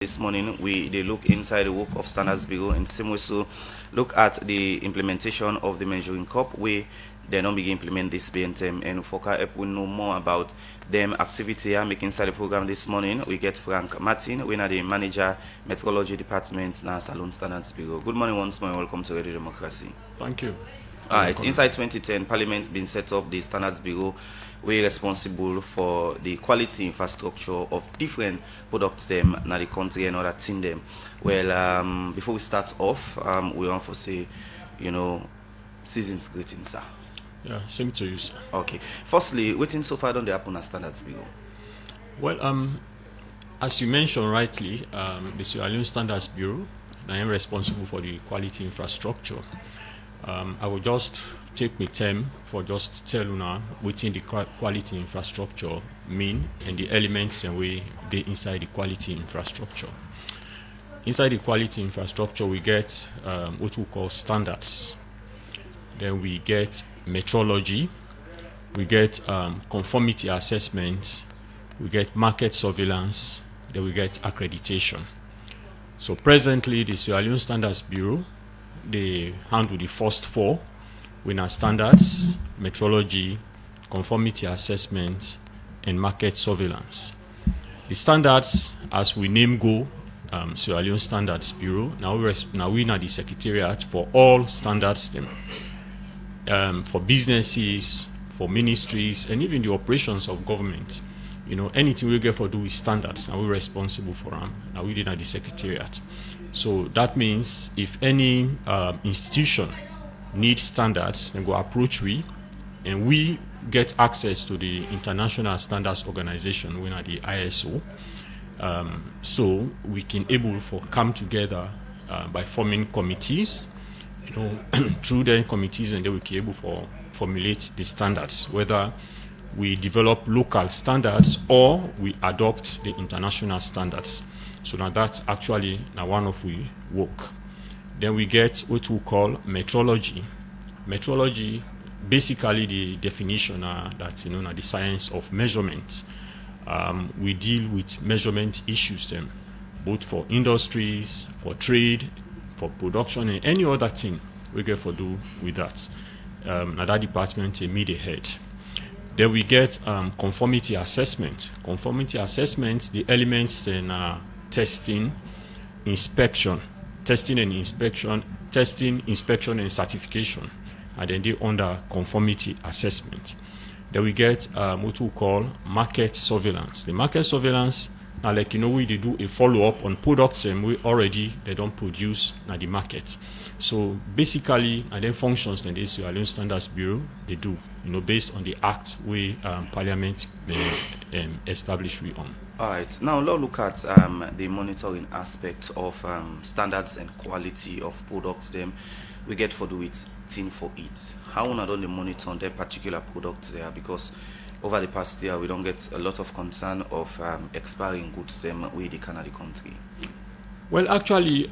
This morning, they look inside the work of Standards Bureau and same way so look at the implementation of the measuring cup where they don't begin implement this BNTM and for help we know more about them activity are making inside the program this morning. We get Frank Martin, we are the manager metrology department now Salon Standards Bureau. Good morning once more and welcome to Radio Democracy. Thank you. Alright, inside 2010, Parliament been set up the Standards Bureau. We're responsible for the quality infrastructure of different products them in the country and other thing them. Well, before we start off, we want to say, season's greetings, sir. Yeah, same to you, sir. Okay. Firstly, waiting so far don't they happen at Standards Bureau? Well, as you mentioned rightly, the Sierra Leone Standards Bureau, I am responsible for the quality infrastructure. I will just take my time for just tell you now within the quality infrastructure mean and the elements and way they inside the quality infrastructure. Inside the quality infrastructure, we get what we call standards. Then we get metrology, we get conformity assessment, we get market surveillance, then we get accreditation. So presently, the Sierra Leone Standards Bureau, they handle the first four, winner standards, metrology, conformity assessment, and market surveillance. The standards, as we name go, Sierra Leone Standards Bureau, now we are the secretariat for all standards them, for businesses, for ministries, and even the operations of government. Anything we get for do with standards, and we're responsible for them. Now we did at the secretariat. So that means if any institution needs standards, then go approach we, and we get access to the International Standards Organization, we are the ISO. So we can able for come together by forming committees, through the committees, and then we can able for formulate the standards, whether we develop local standards or we adopt the international standards. So now that's actually now one of we work. Then we get what we call metrology. Metrology, basically the definition that's the science of measurement. We deal with measurement issues then, both for industries, for trade, for production, and any other thing we get for do with that. Now that department is the head. Then we get conformity assessment. Conformity assessment, the elements in testing, inspection, inspection, and certification, and then they under conformity assessment. Then we get what we call market surveillance. The market surveillance, now we do a follow-up on products and they don't produce na the market. So basically, and then functions that this Sierra Leone Standards Bureau they do, based on the act we Parliament established we on. All right. Now let's look at the monitoring aspect of standards and quality of products. Them we get for do it thing for it. How not only monitor their particular product there, because over the past year we don't get a lot of concern of expiring goods them with the Canada country. Well, actually,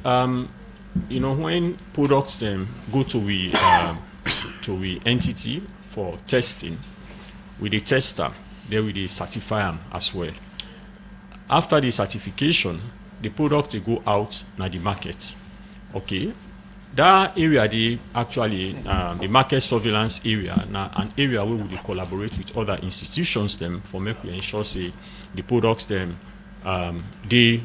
when products them go to we entity for testing, with the tester, they will certify them as well. After the certification, the product they go out na the market. Okay, that area they actually the market surveillance area now an area where we collaborate with other institutions them for make we ensure say the products them they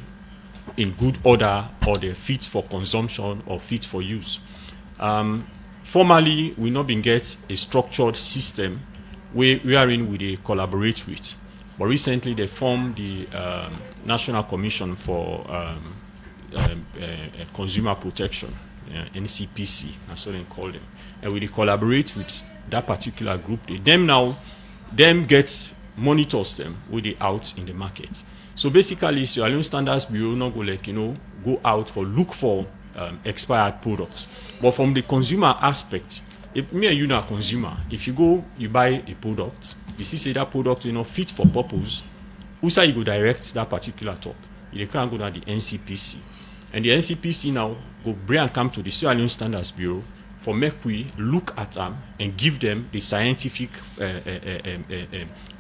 in good order or they're fit for consumption or fit for use. Formally, we not been get a structured system wherein we collaborate with. But recently, they formed the National Commission for Consumer Protection, NCPC, that's what they call them. And we collaborate with that particular group. Them get monitors them with the out in the market. So basically, Sierra Leone Standards Bureau not go go out for look for expired products. But from the consumer aspect, if me and you are a consumer, if you buy a product, you see that product fit for purpose, who say you go direct that particular talk? You can't go to the NCPC. And the NCPC now go bring and come to the Sierra Leone Standards Bureau for make we look at them and give them the scientific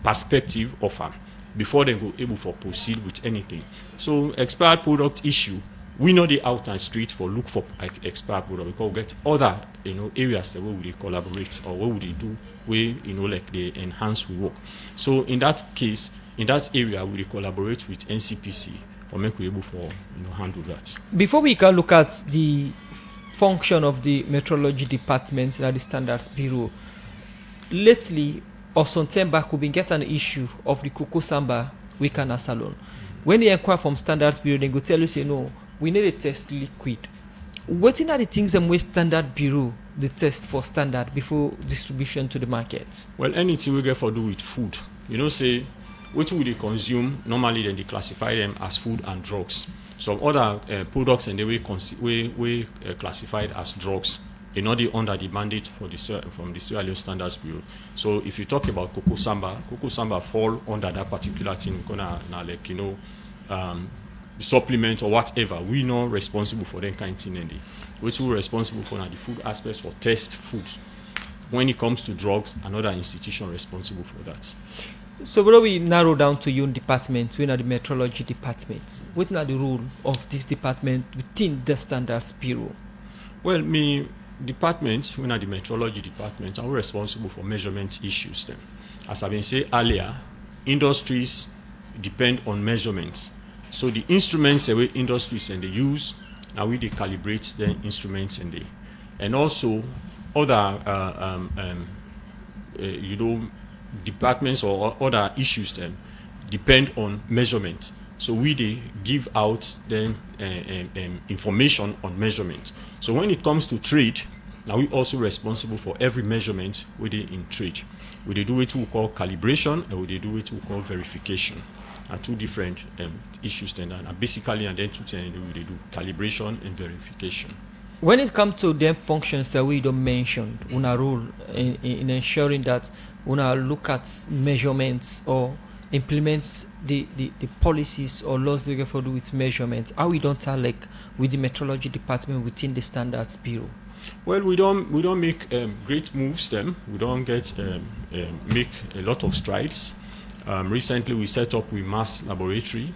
perspective of them. before they go able for proceed with anything. So expired product issue, we know the out and street for look for expired product, because we get other areas that where we collaborate or what would they do where like they enhance we work. So in that case, in that area, we collaborate with NCPC for make we able for handle that. Before we can look at the function of the metrology department at the Standards Bureau, lately or some time back we've been getting an issue of the cocoa samba we can salon. When you inquire from Standards Bureau, they go tell you say no, we need a test liquid. What are the things that we Standard Bureau the test for standard before distribution to the market? Well, anything we get for do with food, say what would they consume normally, then they classify them as food and drugs. Some other products and they we classified as drugs. They're not under the mandate for from the Sierra Leone Standards Bureau. So if you talk about cocoa samba fall under that particular thing, supplement or whatever. We not responsible for that kind of thing. Which we responsible for now the food aspects for test foods. When it comes to drugs, another institution responsible for that. So what we narrow down to your department, we are the metrology department. What is the role of this department within the Standards Bureau? Well, me department, we are the metrology department, and we're responsible for measurement issues. Then, as I've been saying earlier, industries depend on measurements. So the instruments that we industries and they use, now we calibrate the instruments and also other departments or other issues then depend on measurement. So we give out then information on measurement. So when it comes to trade, now we also responsible for every measurement in trade. We do it we call calibration and we do it we call verification. And two different issues then, and basically and then two things we do calibration and verification. When it comes to them functions that we don't mention, una role in ensuring that una look at measurements or implements the policies or laws they for do with measurements, how we don't tell like with the metrology department within the Standards Bureau? Well, we don't make great moves then. We don't get make a lot of strides. Recently we set up with mass laboratory,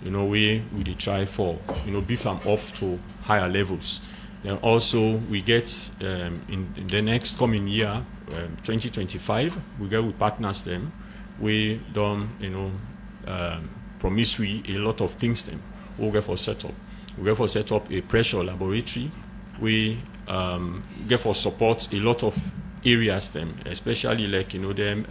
we try for beef them up to higher levels. Then also we get in the next coming year, 2025, we get with partners them. We don't promise we a lot of things them. We get for set up. We get for set up a pressure laboratory. We get for support a lot of areas them, especially like them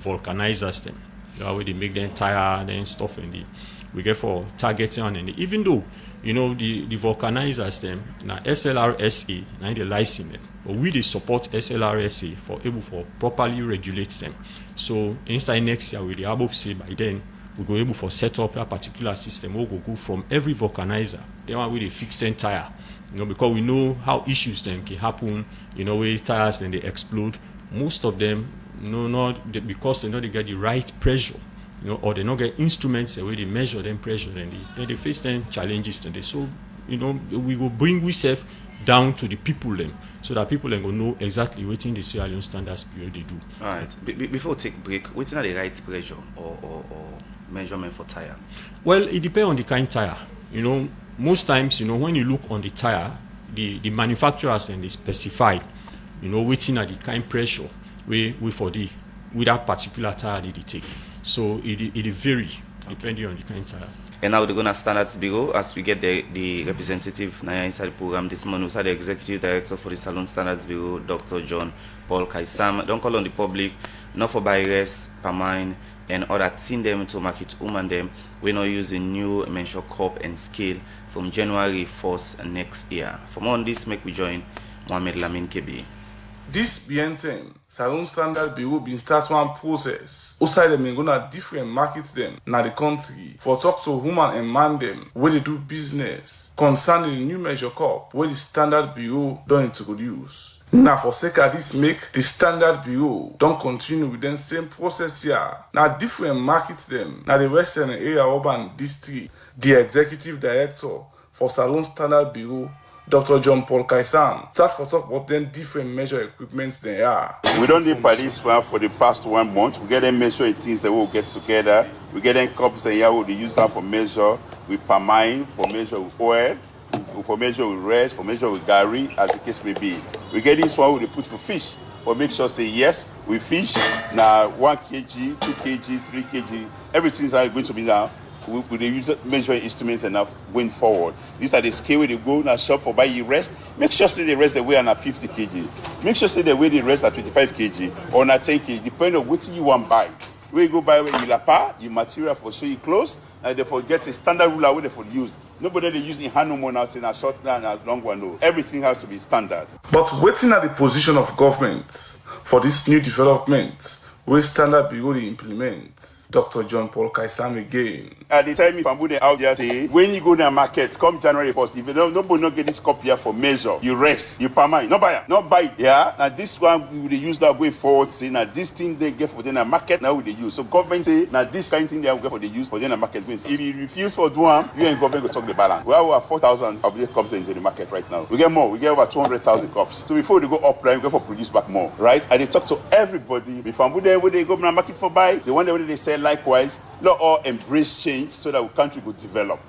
vulcanizers them. Where they make them tire and stuff and we get for targeting and even though the vulcanizers them now SLRSA now they license them, but we support SLRSA for able for properly regulate them. So inside next year with the able say by then we go able for set up a particular system we go from every vulcanizer then one with a fixed tire, because we know how issues then can happen, where tires then they explode. Most of them because they get the right pressure, or they not get instruments the way they measure them pressure, then they face them challenges then so we will bring ourselves down to the people them so that people then will know exactly what in the Sierra Leone Standards Bureau they do. All right. Before we take break, what's the right pressure or measurement for tire? Well, it depends on the kind tire. Most times when you look on the tire, the manufacturers then they specify waiting at the kind pressure we for the with that particular tire they take. So it vary depending on the kind of tire. And now we're gonna Standards Bureau as we get the representative inside the program this morning. We the executive director for the Salon Standards Bureau, Dr. John Paul Kaisam. Don't call on the public, not for buyers, per mind, and other team them to market woman them. We're not using new measure cup and scale from January 1st next year. For more on this, make we join Mohamed Lamin Kebi. This BNTM, Salon Standard Bureau been start one process. Outside them gonna different markets them na the country for talk to woman and man them where they do business concerning the new measure cup where the Standard Bureau don't introduce. Now for sake of this make the Standard Bureau don't continue with the same process here. Now different markets them na the Western area urban district. The executive director for Salon Standard Bureau, Dr. John Paul Kaisan start for talk about then different measure equipments they are. We don't need police one for the past 1 month. We get them measure things that we'll get together. We get them cups and we'll use that for measure with palmine, for measure with oil, for measure with rice, for measure with gari, as the case may be. We get this one we put for fish. But make sure say yes, we fish now 1 kg, 2 kg, 3 kg, everything's going to be now. We use measuring instruments enough going forward. These are the scale where they go in a shop for buy you rest. Make sure say they rest the way on a 50 kg. Make sure say the way they rest at 25 kg or not 10 kg, depending on what you want buy. Where you go buy where you lapa, your material for show you clothes, and therefore get a standard ruler where they for use. Nobody they use in hand no more now saying a short and a long one. No. Everything has to be standard. But waiting at the position of government for this new development, where standard bureau they implement. Dr. John Paul Kaisan again. At the time, if I'm putting out there, say, when you go to the market, come January 1st, if you don't, nobody not get this copy here for measure, you rest, you permit, not buy it, not buy it. Yeah, now this one we will use that going forward, say, now this thing they get for the market, now we they use. So government say, now this kind of thing they will get for the use for the market. If you refuse for doing, you and government will talk the balance. We have over 4,000 of these cups into the market right now. We get more, we get over 200,000 cups. So before they go up, we go for produce back more, right? And they talk to everybody. If I'm there, where they go to the market for buy, the one that they sell likewise, let all embrace change so that our country will develop.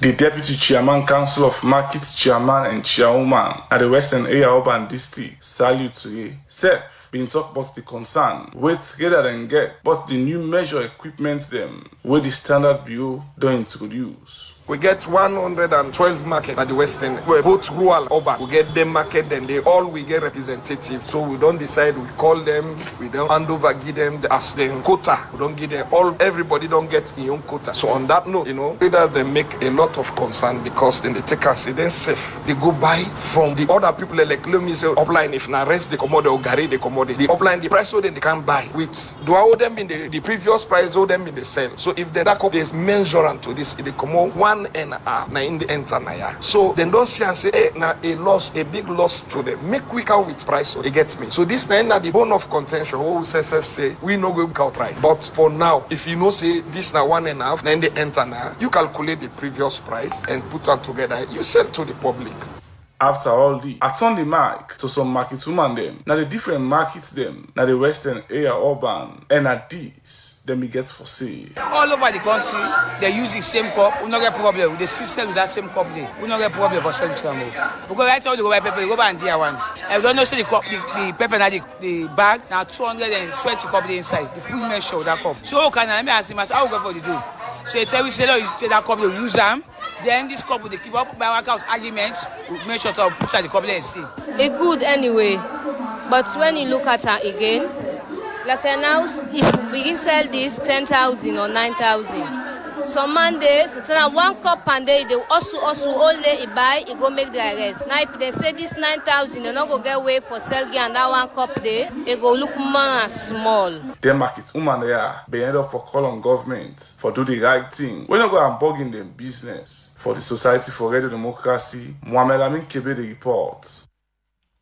The Deputy Chairman Council of Markets Chairman and Chairwoman at the Western Area Urban District, Salute Toye, Seth, been talk about the concern with together and get, but the new measure equipment them where the Standard Bureau don't introduce. We get 112 market at the Western, where both rural and urban. We get them market, then they all we get representative. So we don't decide, we call them, we don't hand over, give them as the quota. We don't give them all, everybody don't get their own quota. So on that note, traders they make a lot of concern because then they take us, then safe. They go buy from the other people like let me say upline, if na rest the commodity or gari the commodity. The upline, the price so then they can buy with. Do I owe them in the previous price, owe them in the sale. So if they back up, they measure to this, they come out 1.5 na in the enter na ya. So then don't see and say, hey, na a loss, a big loss to them. Make we count with price, so it gets me. So this na the bone of contention. Who say we no go count price. But for now, if you know say this na 1.5, na in the enter na, you calculate the previous price and put them together. You sell to the public. After all the, I turn the mic to some market woman them. Now the different markets them, now the Western Area Urban, and at these, then we get for sale. All over the country, they use the same cup, we not get problem. They still sell with that same cup there. We not get problem for selling to them. Because right now they go buy pepper, they go buy and dear one. I don't know say the cup, the pepper now the bag, now 220 cup there inside. The full measure of that cup. So can I ask him, how go for the do? So you tell me say you take that cup, you use them. Then this couple they keep up by work out arguments, make sure to put at the couple and see. It's good anyway, but when you look at her again, like now, if you begin sell this 10,000 or 9,000, some Mondays, so now 1 cup per day, they also all day buy, it go make the rest. Now if they say this 9,000, they not go get away for sell and that 1 cup day, it go look more and small. The market woman there, they end up for call on government for do the right thing. We not go and bug in them business. For the Society for Radio Democracy, Mohamed Amin Kebe the report.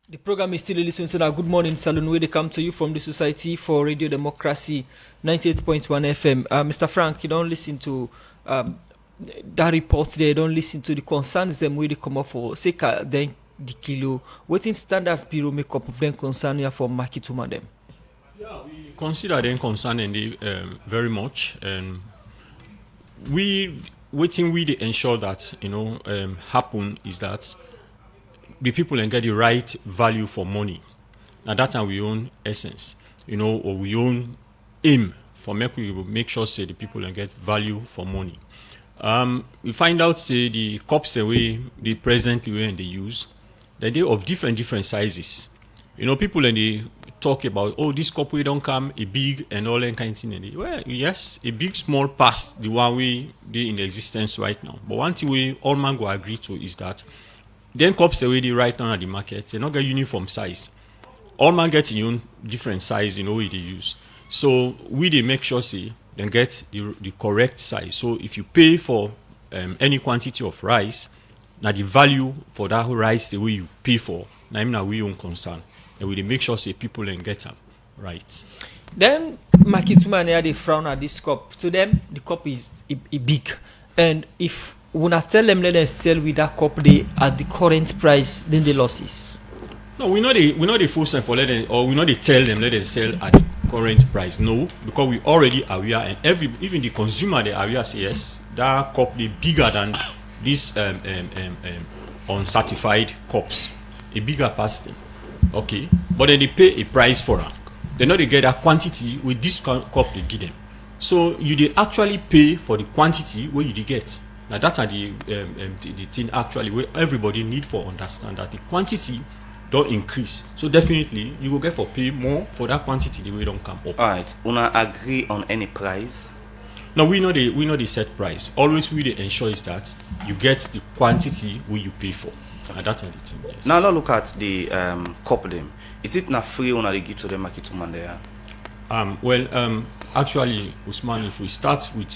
The program is still listening to that Good Morning Saloon where they come to you from the Society for Radio Democracy 98.1 FM. Mr. Frank, you don't listen to that report there, you don't listen to the concerns them where they come up for Seka then the kilo. What in Standards Bureau make up of them concern here for market woman them? Yeah, we consider them concerning very much, and we ensure that happen is that the people can get the right value for money. Now that's our own essence, or we own aim for make sure say the people can get value for money. We find out say the cups they presently and they use, that they of different sizes. People and they talk about this cup we don't come a big and all that kind of thing. Well, yes, a big small past the one we they in existence right now. But one thing we all man go agree to is that then cups already right now at the market, they not get uniform size. All man get in own different size, what they use. So we they make sure say they get the correct size. So if you pay for any quantity of rice, now the value for that rice the way you pay for, now we own concern. And we make sure say people can get them right. Then market woman here they frown at this cup. To them, the cup is big, and if Una tell them let them sell with that cup they at the current price, then the losses. No, we know the force them for let them, or we know they tell them let them sell at the current price. No, because we already aware, and even the consumer they aware say yes, that cup they bigger than this uncertified cups, a bigger past them. Okay, but then they pay a price for them. They know they get a quantity with this cup they give them. So you they actually pay for the quantity where you they get. Now that are the thing actually where everybody need for understand that the quantity don't increase. So definitely you will get for pay more for that quantity the way don't come up. Alright, una agree on any price? Now we know the set price. Always we they ensure is that you get the quantity where you pay for. And that's the thing. Yes. Now let's look at the cup them. Is it not free when they give to the market woman there? Actually, Usman, if we start with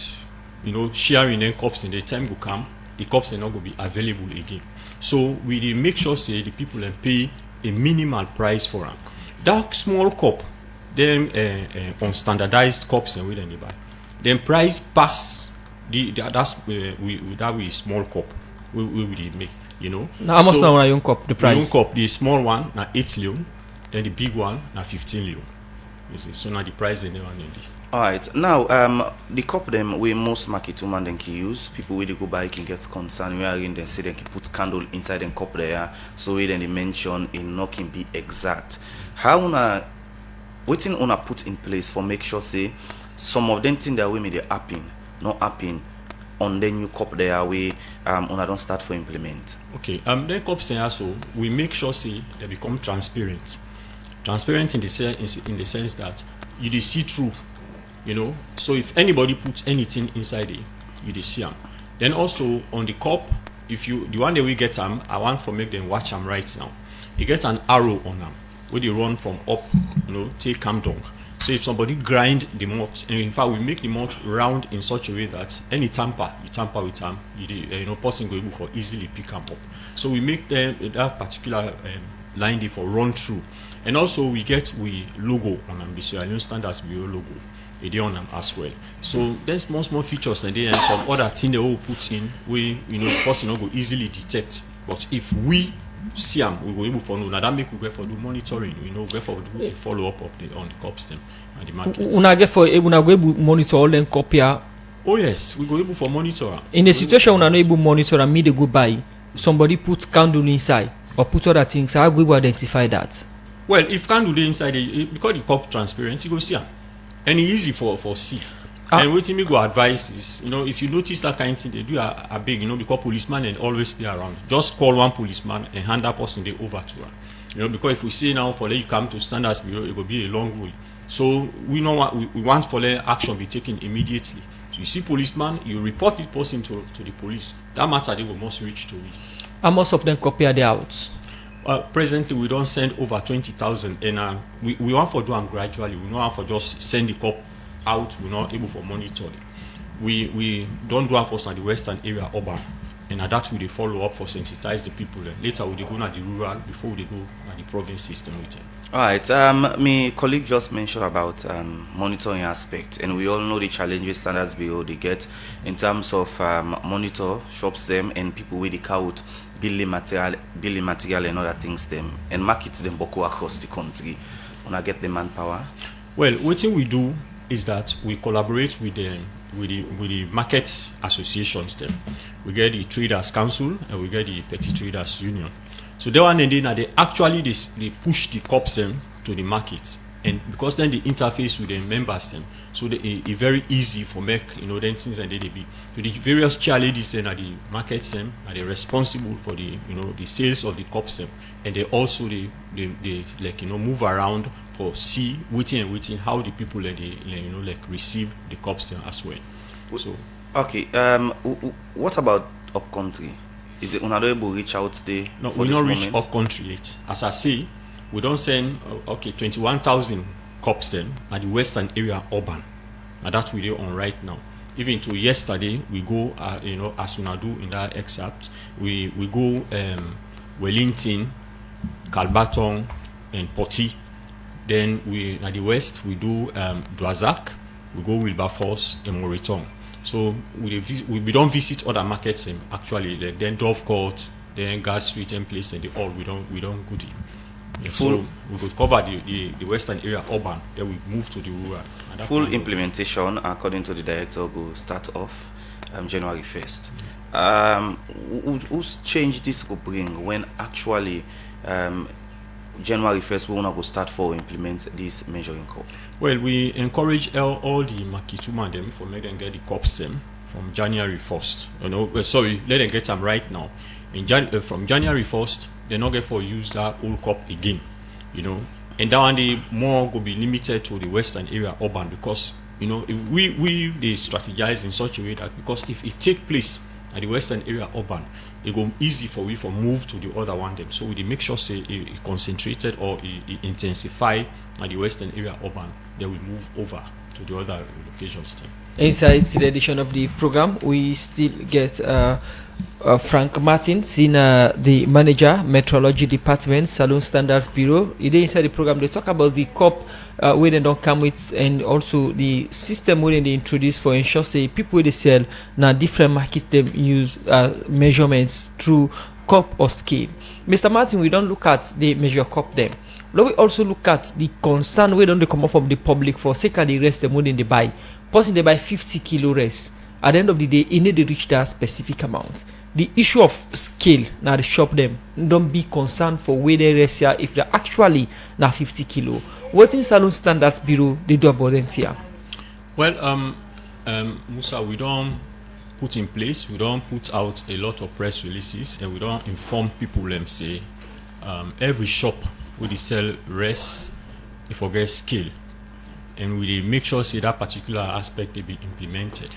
sharing them cups in the time will come, the cups are not going to be available again. So we dey make sure say the people and pay a minimal price for them. That small cup, them on standardized cups and we then buy. Then price pass that we small cup we make. Now how much now on your own cup? The price? The own cup, the small one na 8 leone, then the big one na 15 leone. You see, so now the price they never need. Alright, now the cup them we most market woman then can use. People where they go buy can get concerned. We are in then say they can put candle inside the cup there, so we then they mention it not can be exact. How una waiting una put in place for make sure say some of them things that we made happen, not happen on the new cup there we una don't start for implement. Okay, then cups say also we make sure say they become transparent. Transparent in the sense that you dey see through. So if anybody puts anything inside it, you dey see them. Then also on the cup, if you the one that we get them, I want to make them watch them right now. You get an arrow on them where they run from up, take come down. So if somebody grind the malt, and in fact we make the malt round in such a way that any you tamper with them, person go able for easily pick them up. So we make that particular line there for run through, and also we get logo on them, the Leone Standards Bureau logo. On them as well. So there's small features and then some other thing they all put in where the person not go easily detect. But if we see them, we go able for know. Now that make we go for do monitoring. Go for do a follow up on the cups them and the market. Una go able monitor all them copy. Oh yes, we go able for monitor. In a situation una no able monitor and me they go buy, somebody put candle inside or put other things. How we will identify that? Well, if candle inside because the cup transparent, you go see them. And it's easy for see. And what me go advice is, if you notice that kind of thing, they do a big, because policeman and always stay around. Just call one policeman and hand that person they over to her. Because if we say now for let you come to Standards Bureau, it will be a long way. So we know what we want for let action be taken immediately. So you see policeman, you report this person to the police. That matter they will must reach to we. How most of them copy are they out? Presently, we don't send over 20,000, and we want for do them gradually. We don't want for just send the cup out. We're not able for monitoring. We don't do them for the western area urban, and that we follow up for sensitize the people. And later we go to the rural before we go to the province system with them. All right. My colleague just mentioned about monitoring aspect, and we all know the challenges Standards Bureau they get in terms of monitor shops them and people with the count. Building material and other things them and market them boko across the country. Wanna get the manpower? Well, what thing we do is that we collaborate with the market associations them. We get the Traders Council and we get the Petty Traders Union. So they one and then they actually they push the cups them to the market. And because then the interface with the members them, so it's very easy for make then things and they be. So the various chair ladies then at the markets them are they responsible for the the sales of the cups them, and they also they like move around for see waiting how the people they receive the cups them as well. So okay, what about up country? Is it unable reach out there? No, we not reach up country yet. As I say. We don't send 21,000 cups then at the western area urban, and that's what we're on right now. Even to yesterday, we go as soon as do in that excerpt, we go Wellington, Calbaton, and Poti. Then we at the west we do Dwazak, we go Wilberforce and Moreton. So we don't visit other markets actually, like then Dovecourt, then Guard Street and place and all we don't go there. Yeah, so we could cover the western area urban, then we move to the rural. Full implementation, according to the director, will start off January 1st. Whose change this will bring when actually January 1st we want to start for implement this measuring cup? Well, we encourage all the Makituma them for let them get the cups them from January 1st. Let them get them right now. From January 1st, they're not going to use that old cup again, and that one they more will be limited to the western area urban, because if we they strategize in such a way that, because if it take place at the western area urban, it go easy for we for move to the other one them. So we make sure say it concentrated or it intensify at the western area urban, then we move over to the other locations then. Inside the edition of the program, we still get Frank Martin, senior the manager, Metrology Department, Saloon Standards Bureau. Inside the program, they talk about the cup where they don't come with, and also the system where they introduce for ensure say people where they sell now different markets them use measurements through cup or scale. Mr. Martin, we don't look at the measure cup them. Now we also look at the concern where don't they come up from the public for sake of the rest them when they buy. Person they buy 50 kilo rest. At the end of the day, it need to reach that specific amount. The issue of scale now the shop them don't be concerned for where they rest here if they're actually now 50 kilo. What in Saloon Standards Bureau they do about them here? Well, Musa, we don't put in place, we don't put out a lot of press releases, and we don't inform people them say every shop where they sell rest, they forget scale, and we make sure say that particular aspect they be implemented.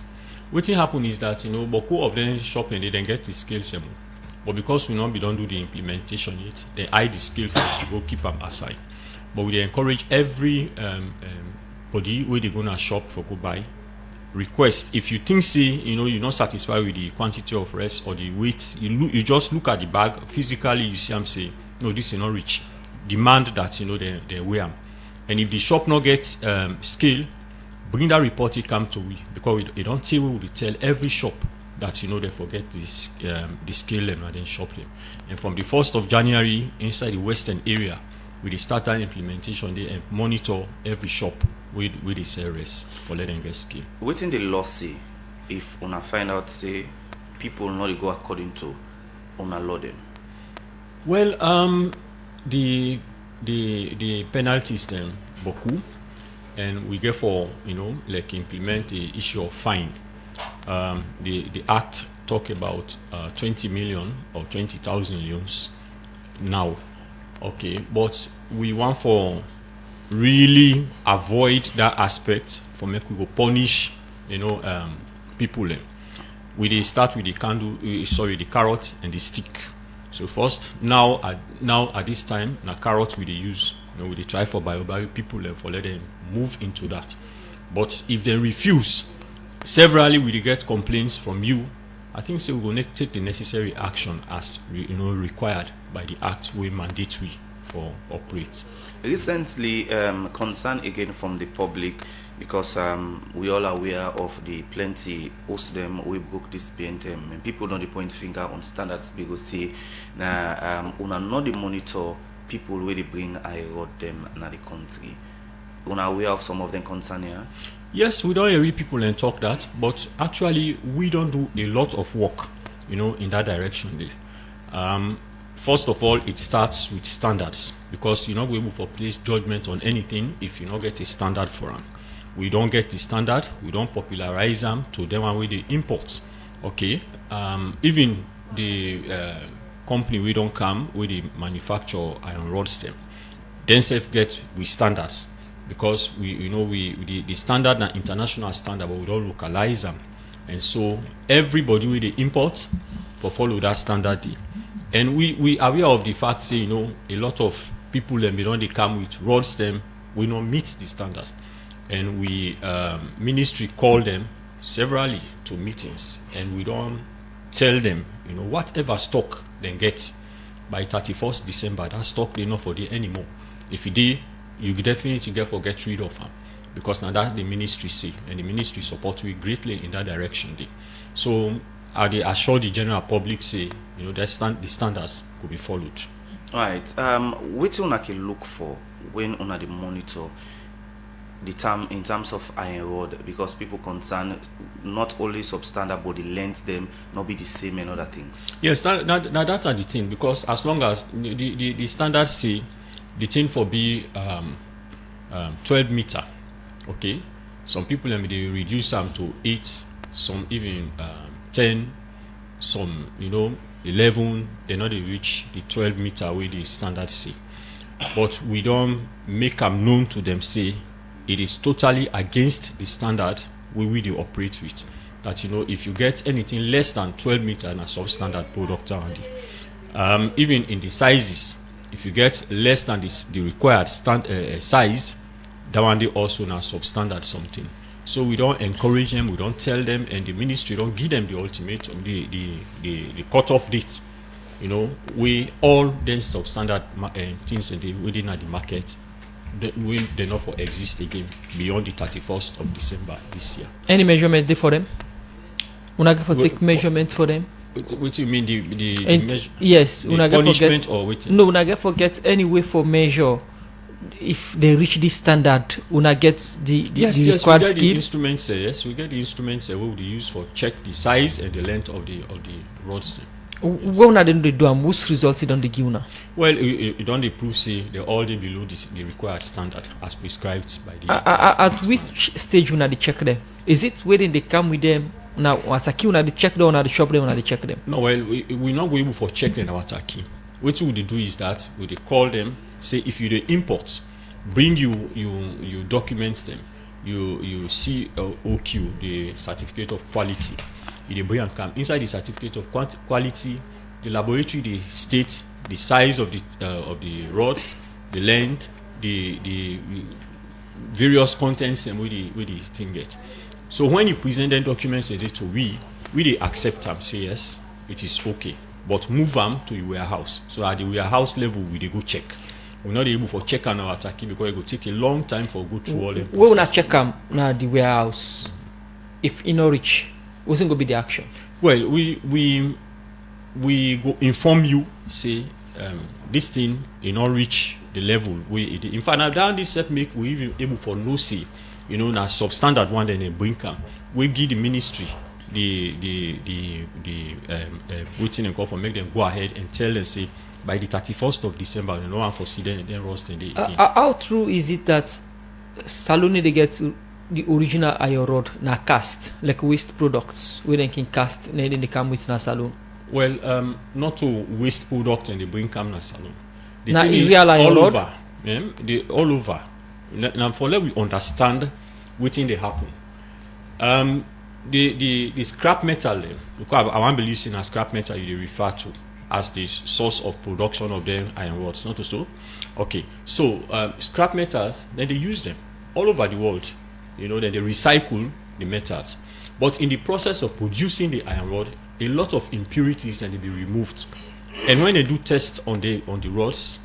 What happen is that boku of them shop and they then get the scale same, but because we don't do the implementation yet, they hide the scale first to go keep them aside. But we encourage every body where they gonna shop for go buy, request if you think say you're not satisfied with the quantity of rest or the weight, you just look at the bag physically, you see them say no, this is not rich, demand that they weigh them, and if the shop not get scale, bring that report, it come to we, because we don't say we will tell every shop that they forget this the scale and then shop them. And from the 1st of January inside the western area, we start that implementation there and monitor every shop where they sell rest for letting get scale. Within the law say if una find out say people not go according to una law them? Well, the penalties then boku, and we get for like implement the issue of fine. The act talk about 20 million or 20,000 leones now. Okay, but we want for really avoid that aspect for make we go punish people. We start with the the carrot and the stick. So first now at this time na carrot we dey use. We dey try for bio people for let them move into that. But if they refuse, severally we dey get complaints from you. I think so we will take the necessary action as required by the act we mandatory for operate. Recently, concern again from the public, because we all are aware of the plenty host them we book this BNTM, and people don't point finger on standards because say una not the monitor people where they bring I road them in the country. Una aware of some of them concern here? Yes, we don't hear people and talk that, but actually we don't do a lot of work, in that direction there. First of all, it starts with standards, because you're not able to place judgment on anything if you don't get a standard for them. We don't get the standard, we don't popularize them to them and we they import. Okay, even the company we don't come with the manufacture iron rod stem, then self get with standards, because the standard and international standard, but we don't localize them, and so everybody with the import for follow that standard day. And we are aware of the fact say a lot of people they come with rod stem we don't meet the standard, and we ministry call them severally to meetings, and we don't tell them whatever stock they get by 31st December, that stock they not for there anymore. If you did, you definitely get rid of them. because now that the ministry say, and the ministry support we greatly in that direction. So I they assure the general public say, that the standards could be followed. Right. What una can look for when una the monitor the term in terms of iron rod, because people concerned not only substandard but the length them not be the same and other things. Yes, that's the thing, because as long as the standards say the thing for be 12 meter, okay. Some people they reduce them to 8, some even 10, some 11. They not they reach the 12 meter where the standards say, but we don't make them known to them say it is totally against the standard we do operate with. That if you get anything less than 12 meter in a substandard product only, even in the sizes, if you get less than the required size, that one they also now substandard something. So we don't encourage them, we don't tell them, and the ministry don't give them the ultimatum, the cutoff date. We all then substandard things within the market. They not for exist again beyond the 31st of December this year. Any measurement there for them? Una get for take measurement for them? What do you mean yes, una get punishment or waiting? No, una get forget any way for measure if they reach this standard. Una get the required we get skill. The instruments. Yes, we get the instruments we will use for check the size and the length of the rods. What una then they do and whose results it on the give una? Well, it don't prove say they all below the required standard as prescribed by the. At which stage una they check them? Is it when they come with them? Now, Wataki, una they check them, una they shop them, una they check them. No, well, we not go able for checking our Wataki. What we do is that we they call them, say if you the import, bring you document them, you see OQ, the certificate of quality. You bring and come inside the certificate of quality. The laboratory they state the size of the rods, the length, the various contents, and where the thing get. So when you present them documents to we they accept them, say yes, it is okay, but move them to the warehouse. So at the warehouse level, we they go check. We're not able for check on our Taki because it will take a long time for go through all them. We will not check them now the warehouse. If in no reach, what's going to be the action? Well, we go inform you, say this thing in not reach the level in fact now down this set make we even able for no say, now substandard one then they bring come. We give the ministry the waiting and call for make them go ahead and tell them say by the 31st of December no one foresee then roast in the how true is it that Salone they get the original iron rod na cast like waste products where they can cast and then they come with na salon? Well, not to waste product and they bring come na salon. The na thing is real iron all rod? over. They all over. Now for let we understand what thing they happen. The scrap metal because I want to believe in a scrap metal you refer to as the source of production of them iron rods, not so. Okay, so scrap metals then they use them all over the world. Then they recycle the metals, but in the process of producing the iron rod, a lot of impurities can be removed. And when they do tests on the rods,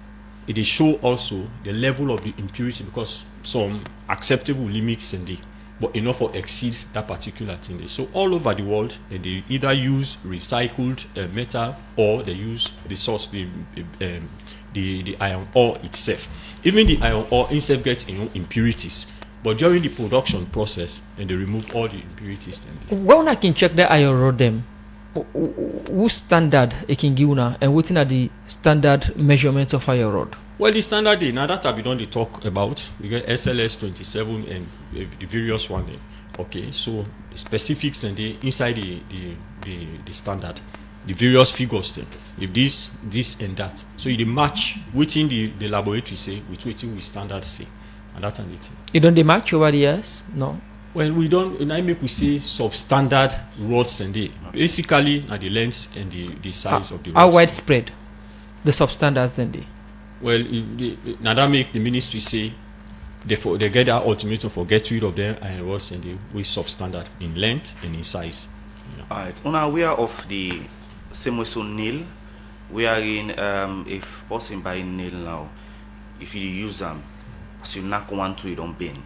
it show also the level of the impurity because some acceptable limits in the, but enough for exceed that particular thing. So all over the world, they either use recycled metal or they use the source, the iron ore itself. Even the iron ore itself gets impurities. But during the production process, and they remove all the impurities. When I can check the iron rod them, whose standard it can give una and what are the standard measurements of iron rod? Well, the standard now that we don't talk about, we get SLS 27 and the various one. Okay, so the specifics and the inside the standard, the various figures then. If this and that, so you match within the laboratory say with within we standard say. And that's it. You don't match over the years? No. Well, we don't. And I make we say substandard rods and they basically are the length and the size of the rods. How widespread the substandards then they? Well, now that make the ministry say they get that ultimatum for get rid of them iron rods and they we substandard in length and in size. Yeah. Alright. Unaware of the same way so nail, we are in if person buy nail now, if you use them. As you knock one to it on bend,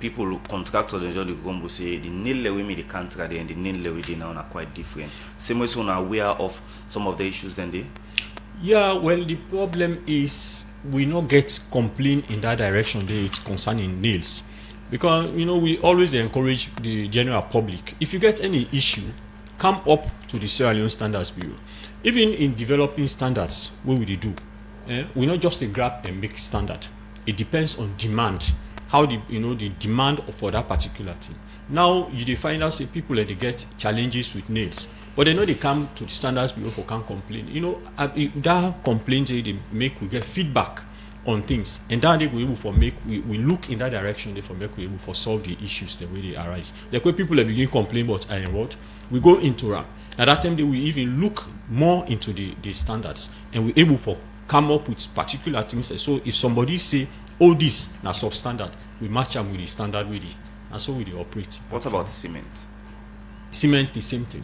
people contractor they just go say the nail we made the contract and the nail we did now are quite different. Same way so are aware of some of the issues then they. Yeah, well, the problem is we not get complaint in that direction. It's concerning nails, because we always encourage the general public. If you get any issue, come up to the Sierra Leone Standards Bureau. Even in developing standards, what will they do? We not just a grab and make standard. It depends on demand. How the demand for that particular thing. Now you find out say people they get challenges with nails, but they know they come to the Standards Bureau for can't complain. That complaint they make we get feedback on things, and that they go able for make we look in that direction. They for make we able for solve the issues the way they arise. Like when people begin complain about iron rod, we go into them. At that time they will even look more into the standards, and we able for come up with particular things. So if somebody say, oh, this now substandard, we match them with the standard with it, and so we operate. What about cement? Cement, the same thing.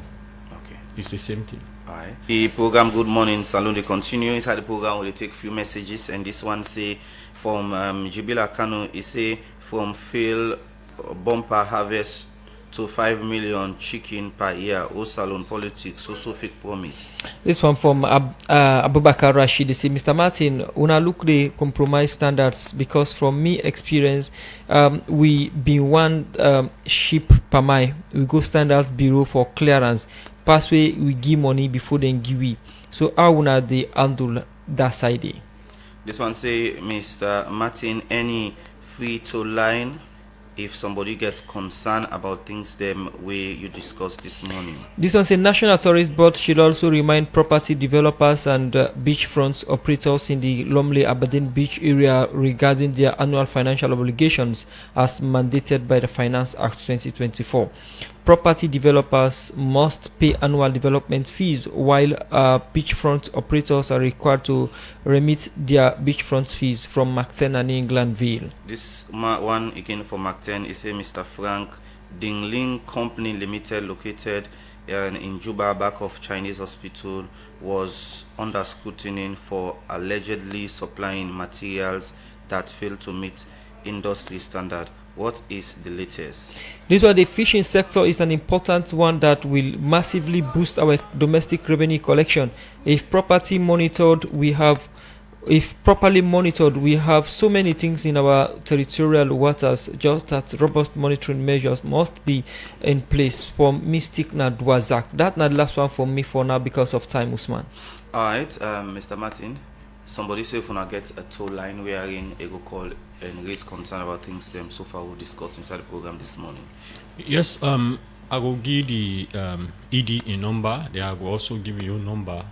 Okay, it's the same thing. All right. The program Good Morning Salon they continue. Inside the program we'll take few messages, and this one say from Jibila Kano. He say from Phil bumper harvest to 5 million chicken per year. O salon politics, also fake promise. This one from Abubakar Rashid. They say, Mr. Martin, una look the compromise standards, because from me experience, we been one sheep per mile. We go Standards Bureau for clearance. Passway we give money before then give we. So how una they handle that side? This one say, Mr. Martin, any free to line if somebody gets concerned about things them way you discussed this morning. This one says National Tourist Board should also remind property developers and beachfront operators in the Lumley Aberdeen Beach area regarding their annual financial obligations as mandated by the Finance Act 2024. Property developers must pay annual development fees, while beachfront operators are required to remit their beachfront fees from Macten and Englandville. This one again for Macten is a Mr. Frank Dingling Company Limited, located in Juba, back of Chinese Hospital, was under scrutiny for allegedly supplying materials that fail to meet industry standard. What is the latest? This one, the fishing sector is an important one that will massively boost our domestic revenue collection. If properly monitored, we have so many things in our territorial waters. Just that robust monitoring measures must be in place. For Mystic Nadwazak. That's not the last one for me for now because of time, Usman. All right, Mr. Martin. Somebody say if we not get a toll line wherein a go call and raise concern about things them so far we'll discuss inside the program this morning. Yes, I will give the EDA number. They will also give you your number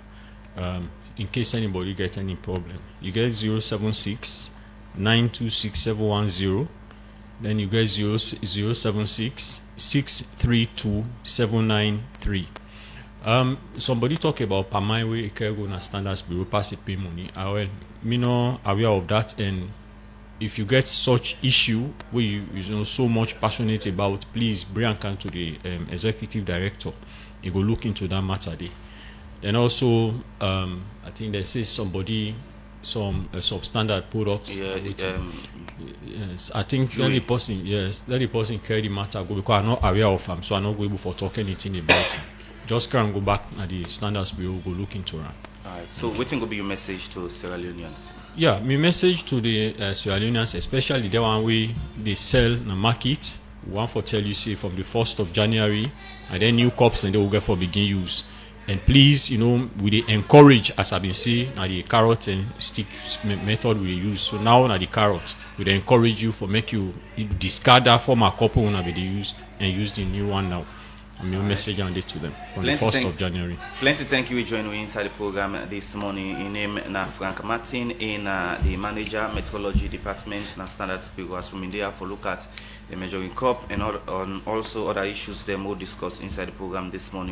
in case anybody get any problem. You get 076 926 710. Then you get 076 632 793. Somebody talk about Pamaiwe Ekergo na Standards Bureau pass a pay money. Well, me no aware of that, and if you get such issue where you so much passionate about, please bring can to the executive director. He go look into that matter there. Then also, I think they say somebody some substandard products. Yeah, yes, I think let the person carry the matter go, because I'm not aware of them, so I'm not able to talk anything about it. Just can go back at the Standards Bureau, go look into it. Alright, so what will be your message to Sierra Leoneans? Yeah, my message to the Sierra Leoneans, especially the one way they sell in the market, one for tell you say from the 1st of January, and then new cups and they will get for begin use. And please, we encourage, as I've been saying, the carrot and stick method we use. So now the carrot, we encourage you for make you discard that former cup when they use and use the new one now. I'm your message on it to them on the 1st of January. Plenty thank you for joining me inside the program this morning. In name na Frank Martin, in the manager metrology department na Standards Bureau, as from there for look at the measuring cup and also other issues them we'll discuss inside the program this morning.